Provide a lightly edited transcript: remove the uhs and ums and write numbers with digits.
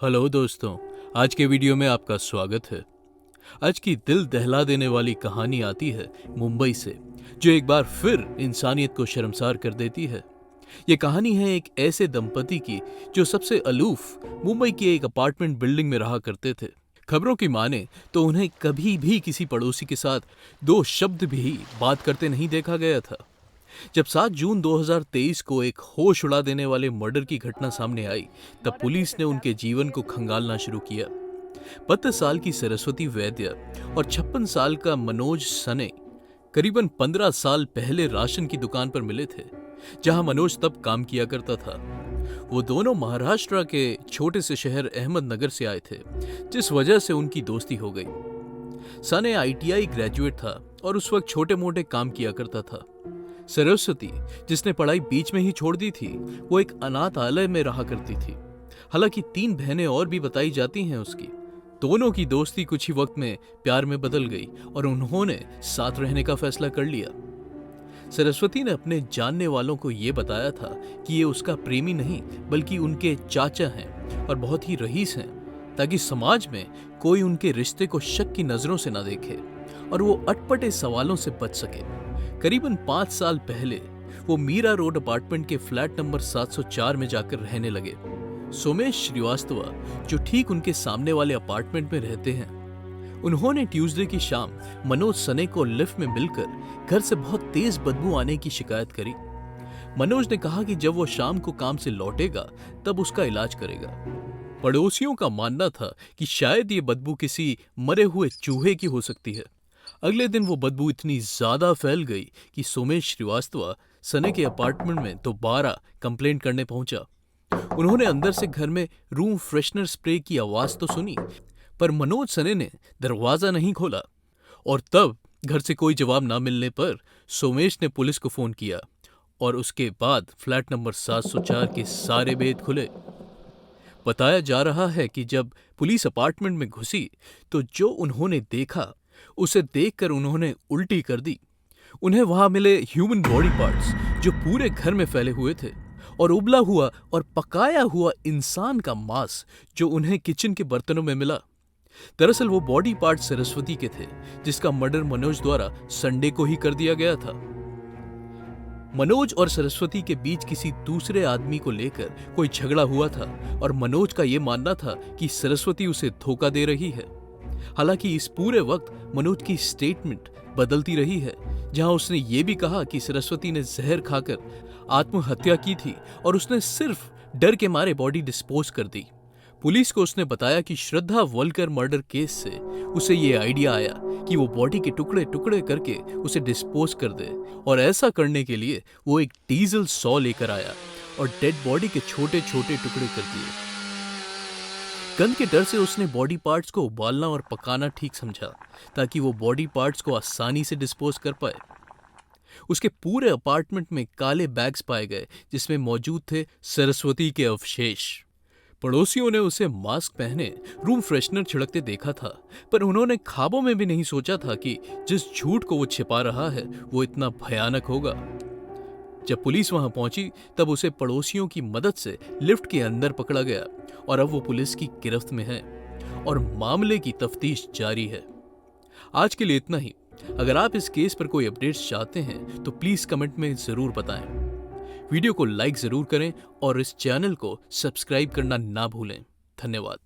Hello दोस्तों, आज के वीडियो में आपका स्वागत है। आज की दिल दहला देने वाली कहानी आती है मुंबई से, जो एक बार फिर इंसानियत को शर्मसार कर देती है। ये कहानी है एक ऐसे दंपति की जो सबसे अलूफ मुंबई की एक अपार्टमेंट बिल्डिंग में रहा करते थे। खबरों की माने तो उन्हें कभी भी किसी पड़ोसी के साथ दो शब्द भी बात करते नहीं देखा गया था। जब 7 जून 2023 को एक होश उड़ा देने वाले मर्डर की घटना सामने आई, तब पुलिस ने उनके जीवन को खंगालना शुरू किया। 32 साल की सरस्वती वैद्य और 56 साल का मनोज सने करीबन 15 साल पहले राशन की दुकान पर मिले थे, जहां मनोज तब काम किया करता था। वो दोनों महाराष्ट्र के छोटे से शहर अहमदनगर से आए थे, जिस वजह से उनकी दोस्ती हो गई। सने आईटीआई ग्रेजुएट था और उस वक्त छोटे मोटे काम किया करता था। सरस्वती, जिसने पढ़ाई बीच में ही छोड़ दी थी, वो एक अनाथालय में रहा करती थी। हालांकि 3 बहनें और भी बताई जाती हैं उसकी। दोनों की दोस्ती कुछ ही वक्त में प्यार में बदल गई और उन्होंने साथ रहने का फैसला कर लिया। सरस्वती ने अपने जानने वालों को ये बताया था कि ये उसका प्रेमी नहीं बल्कि उनके चाचा हैं और बहुत ही रईस हैं, ताकि समाज में कोई उनके रिश्ते को शक की नजरों से ना देखे और वो अटपटे सवालों से बच सके। करीबन 5 साल पहले वो मीरा रोड अपार्टमेंट के फ्लैट नंबर 704 में जाकर रहने लगे। सोमेश श्रीवास्तव, जो ठीक उनके सामने वाले अपार्टमेंट में रहते हैं, उन्होंने ट्यूसडे की शाम मनोज सने को लिफ्ट में मिलकर घर से बहुत तेज बदबू आने की शिकायत करी। मनोज ने कहा कि जब वो शाम को काम से लौटेगा तब उसका इलाज करेगा। पड़ोसियों का मानना था कि शायद ये बदबू किसी मरे हुए चूहे की हो सकती है। अगले दिन वो बदबू इतनी ज्यादा फैल गई कि सोमेश श्रीवास्तव सने के अपार्टमेंट में दोबारा कंप्लेंट करने पहुंचा। उन्होंने अंदर से घर में रूम फ्रेशनर स्प्रे की आवाज तो सुनी, पर मनोज सने ने दरवाजा नहीं खोला। और तब घर से कोई जवाब ना मिलने पर सोमेश ने पुलिस को फोन किया और उसके बाद फ्लैट नंबर 704 के सारे भेद खुले। बताया जा रहा है कि जब पुलिस अपार्टमेंट में घुसी तो जो उन्होंने देखा उसे देखकर उन्होंने उल्टी कर दी। उन्हें वहां मिले ह्यूमन बॉडी पार्ट्स जो पूरे घर में फैले हुए थे, और उबला हुआ और पकाया हुआ इंसान का मांस जो उन्हें किचन के बर्तनों में मिला। दरअसल वो बॉडी पार्ट सरस्वती के थे, जिसका मर्डर मनोज द्वारा संडे को ही कर दिया गया था। मनोज और सरस्वती के बीच किसी दूसरे आदमी को लेकर कोई झगड़ा हुआ था और मनोज का यह मानना था कि सरस्वती उसे धोखा दे रही है। हालांकि इस पूरे वक्त मनोज की स्टेटमेंट बदलती रही है, जहां उसने ये भी कहा कि सरस्वती ने जहर खाकर आत्महत्या की थी और उसने सिर्फ डर के मारे बॉडी डिस्पोज कर दी। पुलिस को उसने बताया कि श्रद्धा वलकर मर्डर केस से उसे ये आइडिया आया कि वो बॉडी के टुकड़े टुकड़े करके उसे डिस्पोज कर दे, और ऐसा करने के लिए वो एक डीजल सॉ लेकर आया और डेड बॉडी के छोटे छोटे टुकड़े कर दिए। गंध के डर से उसने बॉडी पार्ट्स को उबालना और पकाना ठीक समझा, ताकि वो बॉडी पार्ट्स को आसानी से डिस्पोज कर पाए। उसके पूरे अपार्टमेंट में काले बैग्स पाए गए, जिसमें मौजूद थे सरस्वती के अवशेष। पड़ोसियों ने उसे मास्क पहने रूम फ्रेशनर छिड़कते देखा था, पर उन्होंने ख्वाबों में भी नहीं सोचा था कि जिस झूठ को वो छिपा रहा है वो इतना भयानक होगा। जब पुलिस वहां पहुंची तब उसे पड़ोसियों की मदद से लिफ्ट के अंदर पकड़ा गया और अब वो पुलिस की गिरफ्त में है और मामले की तफ्तीश जारी है। आज के लिए इतना ही। अगर आप इस केस पर कोई अपडेट्स चाहते हैं तो प्लीज कमेंट में जरूर बताएं। वीडियो को लाइक जरूर करें और इस चैनल को सब्सक्राइब करना ना भूलें। धन्यवाद।